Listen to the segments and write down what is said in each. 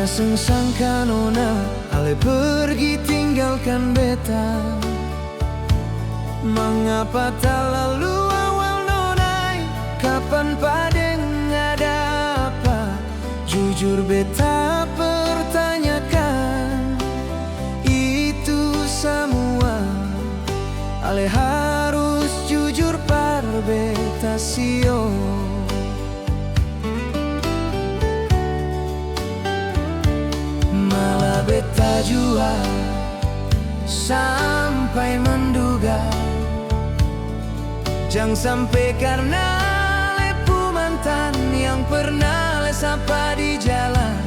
Nona sengsangka nona, ale pergi tinggalkan beta. Mengapa tak lalu awal nona? Kapan padeng ada apa? Jujur beta pertanyakan itu semua. Ale harus jujur par beta sio. Malah beta jua sampai menduga, jangan sampai karena lepu mantan yang pernah le sapa di jalan.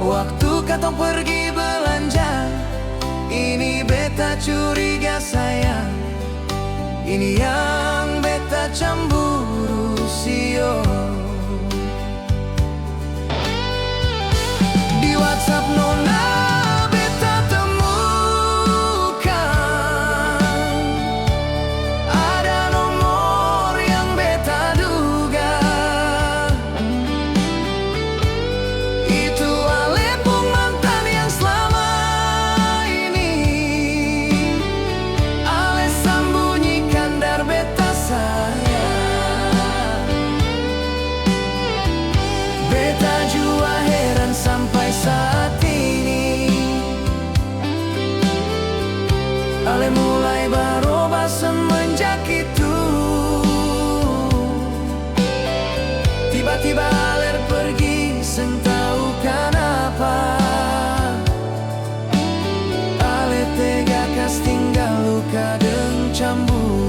Waktu katong pergi belanja, ini beta curiga sayang. Ini yang beta cemburu sio. Di WhatsApp nona beta temukan ada nomor yang beta duga itu alepung mantan yang selama ini ale sembunyikan dar beta sayang. Beta jua heran sampai saat ini, ale mulai berubah semenjak itu. Tiba-tiba ale pergi seng tahu kenapa. Ale tega kas tinggal luka deng cemburu.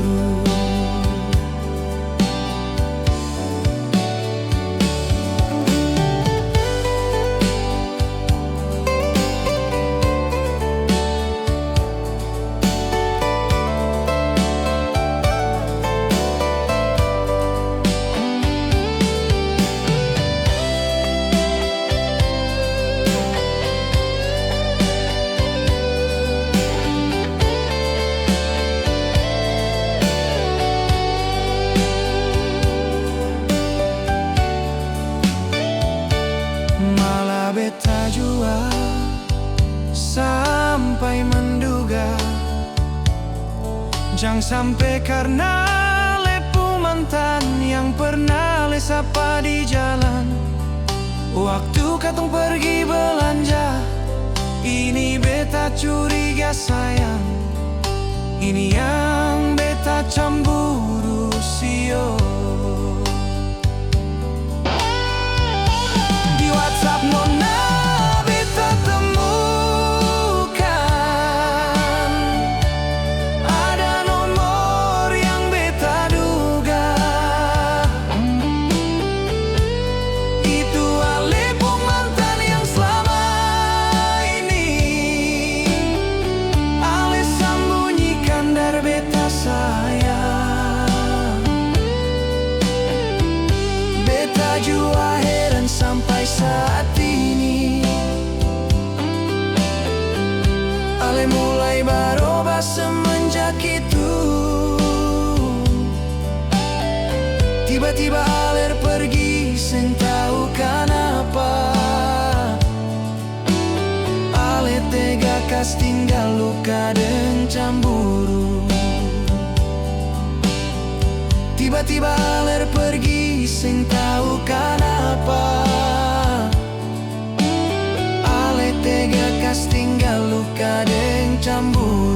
Beta jua sampai menduga, jangan sampai karena lepu mantan yang pernah le sapa di jalan. Waktu katong pergi belanja, ini beta curiga sayang. Ini yang beta cemburu sio. Di WhatsApp nona beta temukan ada nomor yang beta duga itu alepung mantan yang selama ini ale sembunyikan dar beta sayang. Beta jua heran sampai saat ini, ale mulai berubah semenjak itu. Tiba-tiba ale pergi seng tahu kenapa. Ale tega kas tinggal luka dan cemburu. Tiba-tiba ale pergi seng tahu kenapa. Ale tega kas tinggal luka dan cemburu.